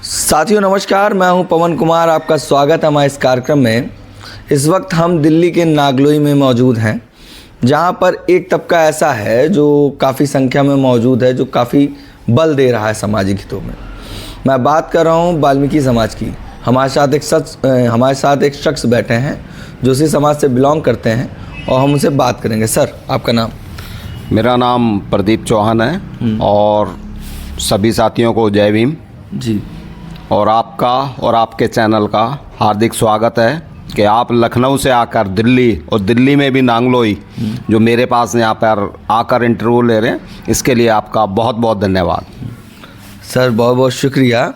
साथियों नमस्कार, मैं हूं पवन कुमार। आपका स्वागत है हमारे इस कार्यक्रम में। इस वक्त हम दिल्ली के नागलोई में मौजूद हैं, जहां पर एक तबका ऐसा है जो काफ़ी संख्या में मौजूद है, जो काफ़ी बल दे रहा है सामाजिक हितों में। मैं बात कर रहा हूं वाल्मीकि समाज की। हमारे साथ एक शख्स बैठे हैं जो उसी समाज से बिलोंग करते हैं और हम उनसे बात करेंगे। सर, आपका नाम? मेरा नाम प्रदीप चौहान है और सभी साथियों को जय भीम जी। और आपका और आपके चैनल का हार्दिक स्वागत है कि आप लखनऊ से आकर दिल्ली और दिल्ली में भी नांगलोई जो मेरे पास यहाँ पर आकर इंटरव्यू ले रहे हैं, इसके लिए आपका बहुत बहुत धन्यवाद। सर बहुत बहुत शुक्रिया।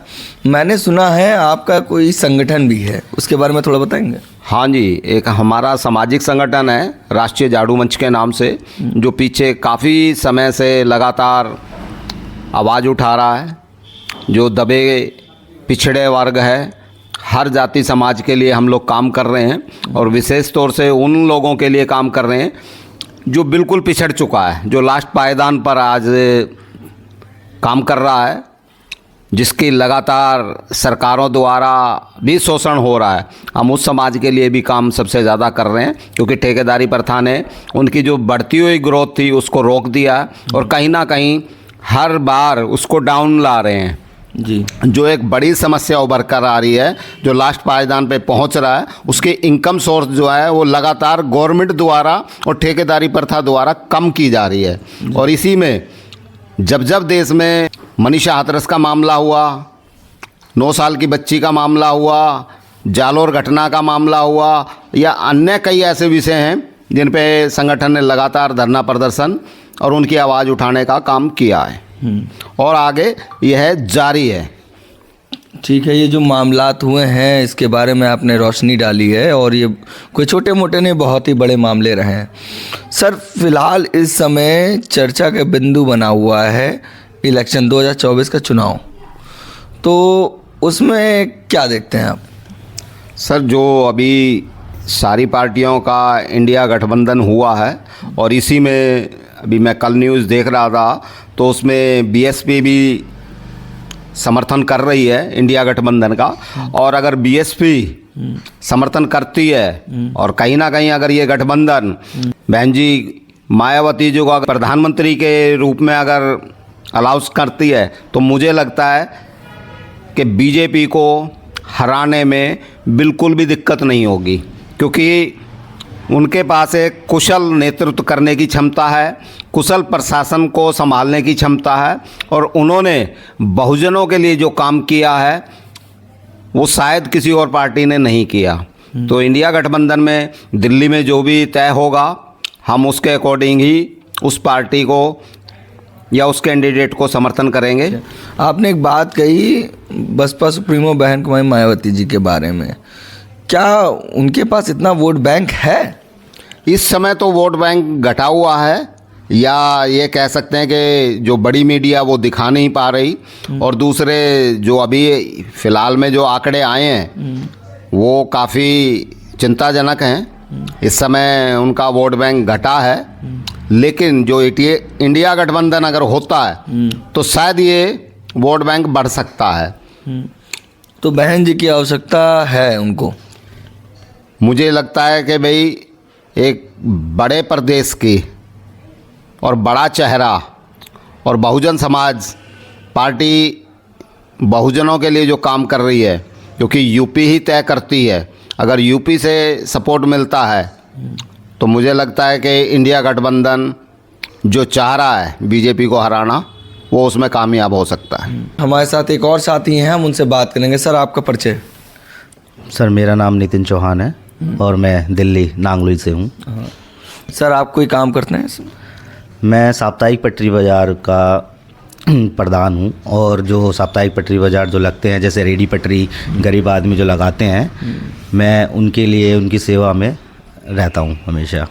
मैंने सुना है आपका कोई संगठन भी है, उसके बारे में थोड़ा बताएंगे? हाँ जी, एक हमारा सामाजिक संगठन है राष्ट्रीय झाड़ू मंच के नाम से, जो पीछे काफ़ी समय से लगातार आवाज़ उठा रहा है। जो दबे पिछड़े वर्ग है, हर जाति समाज के लिए हम लोग काम कर रहे हैं और विशेष तौर से उन लोगों के लिए काम कर रहे हैं जो बिल्कुल पिछड़ चुका है, जो लास्ट पायदान पर आज काम कर रहा है, जिसकी लगातार सरकारों द्वारा भी शोषण हो रहा है। हम उस समाज के लिए भी काम सबसे ज़्यादा कर रहे हैं, क्योंकि ठेकेदारी प्रथा ने उनकी जो बढ़ती हुई ग्रोथ थी उसको रोक दिया और कहीं ना कहीं हर बार उसको डाउन ला रहे हैं जी। जो एक बड़ी समस्या उभर कर आ रही है, जो लास्ट पायदान पे पहुंच रहा है, उसके इनकम सोर्स जो है वो लगातार गवर्नमेंट द्वारा और ठेकेदारी प्रथा द्वारा कम की जा रही है। और इसी में जब जब देश में मनीषा हाथरस का मामला हुआ, 9 साल की बच्ची का मामला हुआ, जालोर घटना का मामला हुआ, या अन्य कई ऐसे विषय हैं जिन पे संगठन ने लगातार धरना प्रदर्शन और उनकी आवाज़ उठाने का काम किया है और आगे यह जारी है। ठीक है, ये जो मामलात हुए हैं इसके बारे में आपने रोशनी डाली है और ये कोई छोटे मोटे नहीं, बहुत ही बड़े मामले रहे हैं। सर, फिलहाल इस समय चर्चा का बिंदु बना हुआ है इलेक्शन 2024 का चुनाव, तो उसमें क्या देखते हैं आप? सर, जो अभी सारी पार्टियों का इंडिया गठबंधन हुआ है और इसी में अभी मैं कल न्यूज़ देख रहा था तो उसमें बीएसपी भी समर्थन कर रही है इंडिया गठबंधन का। और अगर बीएसपी समर्थन करती है और कहीं ना कहीं अगर ये गठबंधन बहन जी मायावती जो अगर प्रधानमंत्री के रूप में अगर अलाउंस करती है, तो मुझे लगता है कि बीजेपी को हराने में बिल्कुल भी दिक्कत नहीं होगी, क्योंकि उनके पास एक कुशल नेतृत्व करने की क्षमता है, कुशल प्रशासन को संभालने की क्षमता है और उन्होंने बहुजनों के लिए जो काम किया है वो शायद किसी और पार्टी ने नहीं किया। तो इंडिया गठबंधन में दिल्ली में जो भी तय होगा, हम उसके अकॉर्डिंग ही उस पार्टी को या उस कैंडिडेट को समर्थन करेंगे। आपने एक बात कही बसपा सुप्रीमो बहन कुमारी मायावती जी के बारे में, क्या उनके पास इतना वोट बैंक है? इस समय तो वोट बैंक घटा हुआ है, या ये कह सकते हैं कि जो बड़ी मीडिया वो दिखा नहीं पा रही, और दूसरे जो अभी फ़िलहाल में जो आंकड़े आए हैं वो काफ़ी चिंताजनक हैं। इस समय उनका वोट बैंक घटा है, लेकिन जो इंडिया गठबंधन अगर होता है तो शायद ये वोट बैंक बढ़ सकता है। तो बहन जी की आवश्यकता है उनको? मुझे लगता है कि भाई एक बड़े प्रदेश की और बड़ा चेहरा और बहुजन समाज पार्टी बहुजनों के लिए जो काम कर रही है, क्योंकि यूपी ही तय करती है, अगर यूपी से सपोर्ट मिलता है तो मुझे लगता है कि इंडिया गठबंधन जो चाह रहा है बीजेपी को हराना, वो उसमें कामयाब हो सकता है। हमारे साथ एक और साथी हैं, हम उनसे बात करेंगे। सर, आपका परिचय? सर, मेरा नाम नितिन चौहान है और मैं दिल्ली नांगलोई से हूँ। सर, आप कोई काम करते हैं? मैं साप्ताहिक पटरी बाज़ार का प्रधान हूँ, और जो साप्ताहिक पटरी बाज़ार जो लगते हैं, जैसे रेडी पटरी गरीब आदमी जो लगाते हैं, मैं उनके लिए उनकी सेवा में रहता हूँ हमेशा।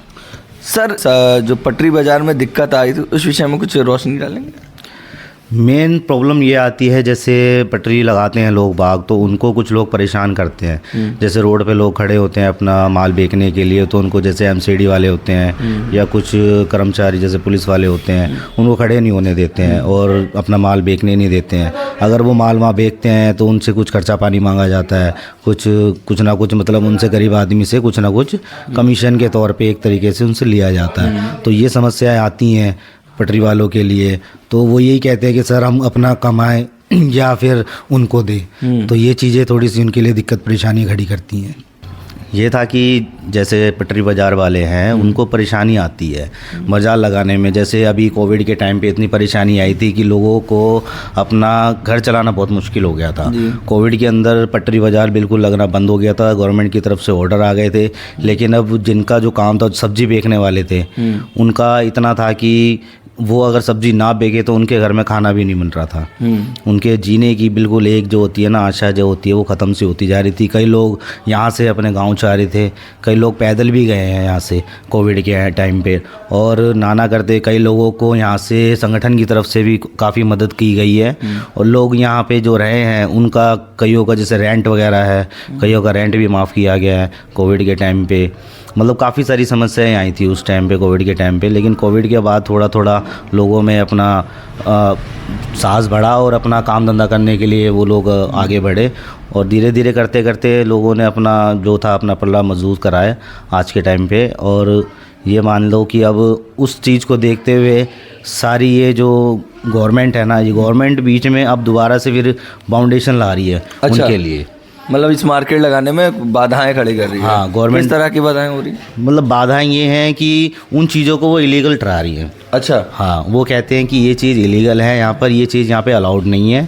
सर, जो पटरी बाज़ार में दिक्कत आई थी उस विषय में कुछ रोशनी डालेंगे? मेन प्रॉब्लम ये आती है, जैसे पटरी लगाते हैं लोग बाग, तो उनको कुछ लोग परेशान करते हैं। जैसे रोड पे लोग खड़े होते हैं अपना माल बेचने के लिए, तो उनको जैसे एमसीडी वाले होते हैं या कुछ कर्मचारी जैसे पुलिस वाले होते हैं, उनको खड़े नहीं होने देते हैं और अपना माल बेचने नहीं देते हैं। अगर वो माल वहाँ बेचते हैं तो उनसे कुछ खर्चा पानी मांगा जाता है, कुछ ना कुछ, मतलब उनसे गरीब आदमी से कुछ ना कुछ कमीशन के तौर पे एक तरीके से उनसे लिया जाता है। तो ये समस्याएं आती हैं पटरी वालों के लिए। तो वो यही कहते हैं कि सर हम अपना कमाएं या फिर उनको दें। तो ये चीज़ें थोड़ी सी उनके लिए दिक्कत परेशानी खड़ी करती हैं। ये था कि जैसे पटरी बाज़ार वाले हैं उनको परेशानी आती है बाज़ार लगाने में। जैसे अभी कोविड के टाइम पे इतनी परेशानी आई थी कि लोगों को अपना घर चलाना बहुत मुश्किल हो गया था। कोविड के अंदर पटरी बाज़ार बिल्कुल लगना बंद हो गया था, गवर्नमेंट की तरफ से ऑर्डर आ गए थे। लेकिन अब जिनका जो काम था, सब्जी बेचने वाले थे, उनका इतना था कि वो अगर सब्जी ना बेचे तो उनके घर में खाना भी नहीं बन रहा था। उनके जीने की बिल्कुल एक जो होती है ना आशा जो होती है वो ख़त्म सी होती जा रही थी। कई लोग यहाँ से अपने गांव जा रहे थे, कई लोग पैदल भी गए हैं यहाँ से कोविड के टाइम पे, और नाना करते कई लोगों को यहाँ से संगठन की तरफ से भी काफ़ी मदद की गई है। और लोग यहाँ पे जो रहे हैं उनका कईयों का जैसे रेंट वगैरह है, कईयों का रेंट भी माफ़ किया गया है कोविड के टाइम पे। मतलब काफ़ी सारी समस्याएं आई थी उस टाइम पे, कोविड के टाइम पे। लेकिन कोविड के बाद थोड़ा थोड़ा लोगों में अपना साहस बढ़ा और अपना काम धंधा करने के लिए वो लोग आगे बढ़े, और धीरे धीरे करते करते लोगों ने अपना जो था अपना पल्ला मजबूत कराया आज के टाइम पे। और ये मान लो कि अब उस चीज़ को देखते हुए सारी ये जो गवर्नमेंट है ना, ये गवर्नमेंट बीच में अब दोबारा से फिर फाउंडेशन ला रही है उनके लिए। मतलब इस मार्केट लगाने में बाधाएं खड़ी कर रही है। हाँ, गवर्नमेंट किस तरह की बाधाएं हो रही? मतलब बाधाएं ये हैं कि उन चीज़ों को वो इलीगल ठहरा रही हैं। अच्छा। हाँ, वो कहते हैं कि ये चीज़ इलीगल है यहाँ पर, ये चीज़ यहाँ पे अलाउड नहीं है,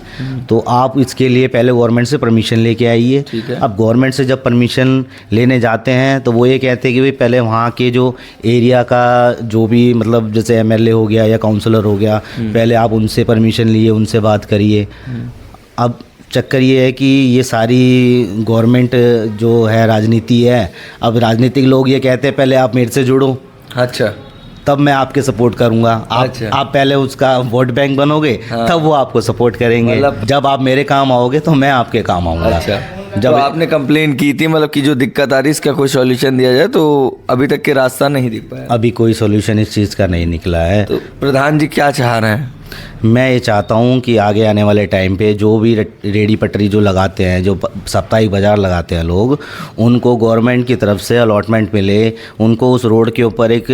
तो आप इसके लिए पहले गवर्नमेंट से परमिशन लेके आइए। अब गवर्नमेंट से जब परमिशन लेने जाते हैं तो वो ये कहते हैं कि भाई पहले वहाँ के जो एरिया का जो भी मतलब जैसे एमएलए हो गया या काउंसलर हो गया, पहले आप उनसे परमिशन लिए, उनसे बात करिए। अब चक्कर ये है कि ये सारी गवर्नमेंट जो है राजनीति है, अब राजनीतिक लोग ये कहते हैं पहले आप मेरे से जुड़ो, अच्छा, तब मैं आपके सपोर्ट करूंगा। आप पहले उसका वोट बैंक बनोगे, तब वो आपको सपोर्ट करेंगे। जब आप मेरे काम आओगे तो मैं आपके काम आऊँगा। अच्छा। जब आपने कंप्लेन की थी मतलब कि जो दिक्कत आ रही है इसका कोई सॉल्यूशन दिया जाए, तो अभी तक के रास्ता नहीं दिख पाया। अभी कोई सॉल्यूशन इस चीज़ का नहीं निकला है। तो प्रधान जी क्या चाह रहे हैं? मैं ये चाहता हूँ कि आगे आने वाले टाइम पे जो भी रेडी पटरी जो लगाते हैं, जो साप्ताहिक बाज़ार लगाते हैं लोग, उनको गवर्नमेंट की तरफ से अलॉटमेंट मिले, उनको उस रोड के ऊपर एक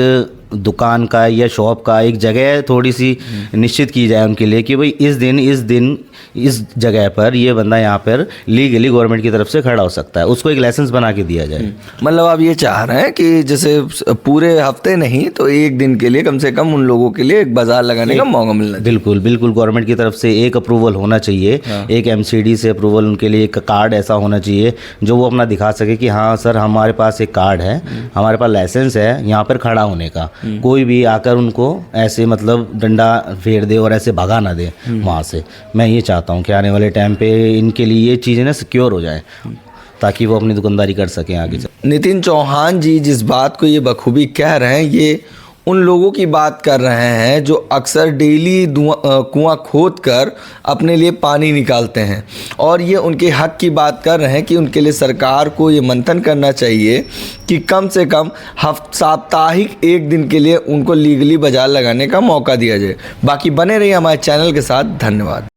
दुकान का या शॉप का एक जगह थोड़ी सी निश्चित की जाए उनके लिए कि भाई इस दिन इस जगह पर ये बंदा यहाँ पर लीगली गवर्नमेंट की तरफ से खड़ा हो सकता है, उसको एक लाइसेंस बना के दिया जाए। मतलब आप ये चाह रहे हैं कि जैसे पूरे हफ्ते नहीं तो एक दिन के लिए कम से कम उन लोगों के लिए एक बाजार लगाने का मौका मिलना चाहिए। बिल्कुल बिल्कुल, गवर्नमेंट की तरफ से एक अप्रूवल होना चाहिए, एक एमसीडी से अप्रूवल, उनके लिए एक कार्ड ऐसा होना चाहिए जो वो अपना दिखा सके कि हाँ सर हमारे पास एक कार्ड है, हमारे पास लाइसेंस है यहाँ पर खड़ा होने का। कोई भी आकर उनको ऐसे मतलब डंडा फेर दे और ऐसे भगा ना दे वहाँ से। मैं ये चाहता हूँ कि आने वाले टाइम पे इनके लिए ये चीज़ें ना सिक्योर हो जाए ताकि वो अपनी दुकानदारी कर सकें आगे। नितिन चौहान जी जिस बात को ये बखूबी कह रहे हैं, ये उन लोगों की बात कर रहे हैं जो अक्सर डेली कुआं खोद कर अपने लिए पानी निकालते हैं, और ये उनके हक की बात कर रहे हैं कि उनके लिए सरकार को ये मंथन करना चाहिए कि कम से कम साप्ताहिक एक दिन के लिए उनको लीगली बाजार लगाने का मौका दिया जाए। बाकी बने रहिए हमारे चैनल के साथ। धन्यवाद।